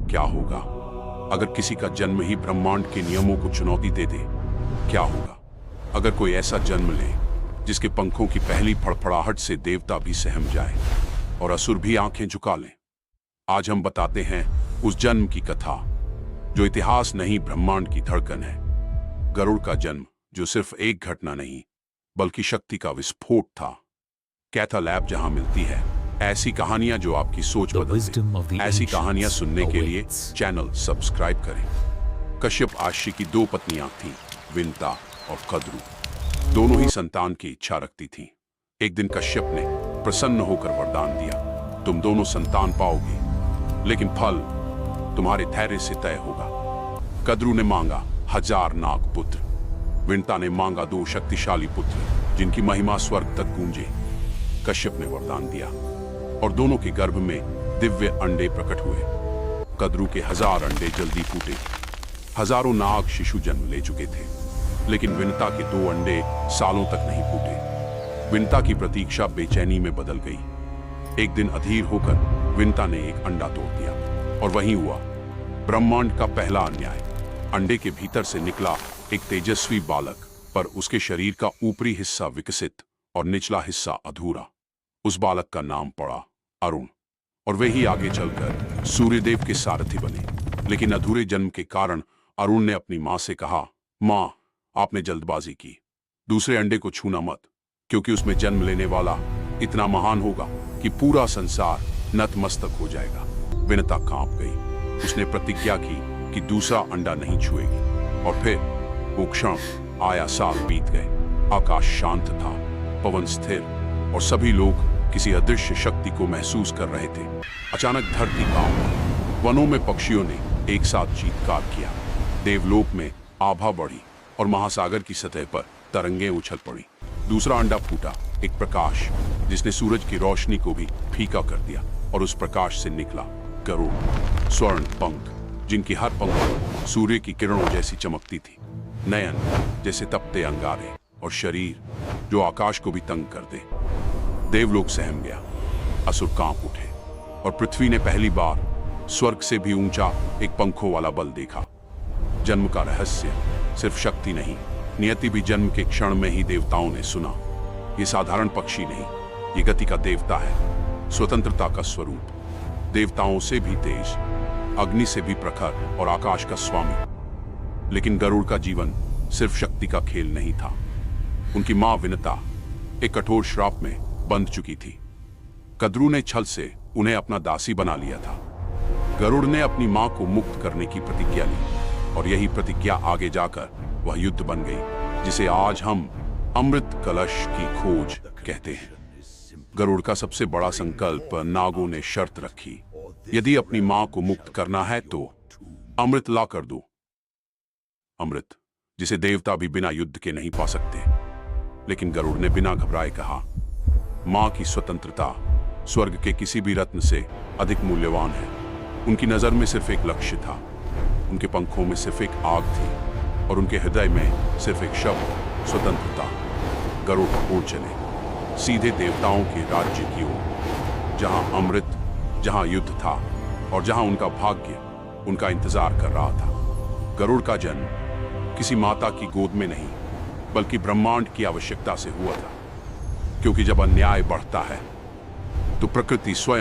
क्या होगा अगर किसी का जन्म ही ब्रह्मांड के नियमों को चुनौती दे दे? क्या होगा अगर कोई ऐसा जन्म ले जिसके पंखों की पहली फड़फड़ाहट से देवता भी सहम जाए और असुर भी आंखें झुका लें? आज हम बताते हैं उस जन्म की कथा जो इतिहास नहीं, ब्रह्मांड की धड़कन है। गरुड़ का जन्म, जो सिर्फ एक घटना नहीं बल्कि शक्ति का विस्फोट था। कैथा लैब, जहां मिलती है ऐसी कहानियां जो आपकी सोच बदल दे। ऐसी कहानियां सुनने के लिए चैनल सब्सक्राइब करें। कश्यप आशी की दो पत्नियां थीं, विनता और कद्रू। दोनों ही संतान की इच्छा रखती थीं। एक दिन कश्यप ने प्रसन्न होकर वरदान दिया, तुम दोनों संतान पाओगे, लेकिन फल तुम्हारे धैर्य से तय होगा। कद्रू ने मांगा 1000 नाग पुत्र। विनता ने मांगा 2 शक्तिशाली पुत्र जिनकी महिमा स्वर्ग तक गूंजे। कश्यप ने वरदान दिया और दोनों के गर्भ में दिव्य अंडे प्रकट हुए। कद्रू के 1000 अंडे जल्दी फूटे। हजारों नाग शिशु जन्म ले चुके थे, लेकिन विनता के 2 अंडे सालों तक नहीं फूटे। विनता की प्रतीक्षा बेचैनी में बदल गई। एक दिन अधीर होकर विनता ने एक अंडा तोड़ दिया और वहीं हुआ ब्रह्मांड का पहला अन्याय। अंडे के भीतर से निकला एक तेजस्वी बालक, पर उसके शरीर का ऊपरी हिस्सा विकसित और निचला हिस्सा अधूरा। उस बालक का नाम पड़ा अरुण, और वे ही आगे चलकर सूर्यदेव के सारथी बने। लेकिन अधूरे जन्म के कारण अरुण ने अपनी मां से कहा, मां, आपने जल्दबाजी की, दूसरे अंडे को छूना मत, क्योंकि उसमें जन्म लेने वाला इतना महान होगा कि पूरा संसार नतमस्तक हो जाएगा। विनता कांप गई। उसने प्रतिज्ञा की कि दूसरा अंडा नहीं छुएगी। और फिर वो क्षण आया। साल बीत गए। आकाश शांत था, पवन स्थिर, और सभी लोग किसी अदृश्य शक्ति को महसूस कर रहे थे। अचानक धरती कांप गई। वनों में पक्षियों ने एक साथ चीत्कार किया। देवलोक में आभा बढ़ी और महासागर की सतह पर तरंगें उछल पड़ी। दूसरा अंडा फूटा, एक प्रकाश जिसने सूरज की रोशनी को भी फीका कर दिया, और उस प्रकाश से निकला गरुड़। स्वर्ण पंख जिनकी हर पंख सूर्य की किरणों जैसी चमकती थी, नयन जैसे तपते अंगारे, और शरीर जो आकाश को भी तंग कर दे। देवलोक सहम गया। असुर कांप उठे, और पृथ्वी ने पहली बार स्वर्ग से भी ऊंचा एक पंखों वाला बल देखा। जन्म का रहस्य सिर्फ शक्ति नहीं, नियति भी जन्म के क्षण में ही देवताओं ने सुना। ये साधारण पक्षी नहीं, ये गति का देवता है, स्वतंत्रता का स्वरूप, देवताओं से भी तेज, अग्नि से भी प्रखर, और आकाश का स्वामी। लेकिन गरुड़ का जीवन सिर्फ शक्ति का खेल नहीं था। उनकी मां विनता एक कठोर श्राप में बंध चुकी थी। कद्रू ने छल से उन्हें अपना दासी बना लिया था। गरुड़ ने अपनी मां को मुक्त करने की प्रतिज्ञा ली, और यही प्रतिज्ञा आगे जाकर वह युद्ध बन गई जिसे आज हम अमृत कलश की खोज कहते हैं। गरुड़ का सबसे बड़ा संकल्प नागों ने शर्त रखी, यदि अपनी मां को मुक्त करना है तो अमृत ला कर दो। अमृत जिसे देवता भी बिना युद्ध के नहीं पा सकते। लेकिन गरुड़ ने बिना घबराए कहा, मां की स्वतंत्रता स्वर्ग के किसी भी रत्न से अधिक मूल्यवान है। उनकी नजर में सिर्फ एक लक्ष्य था, उनके पंखों में सिर्फ एक आग थी, और उनके हृदय में सिर्फ एक शब्द, स्वतंत्रता। गरुड़ उड़ चले सीधे देवताओं के राज्य की ओर, जहां अमृत, जहां युद्ध था, और जहां उनका भाग्य उनका इंतजार कर रहा था। गरुड़ का जन्म किसी माता की गोद में नहीं, बल्कि ब्रह्मांड की आवश्यकता से हुआ था। क्योंकि जब अन्याय बढ़ता है तो प्रकृति स्वयं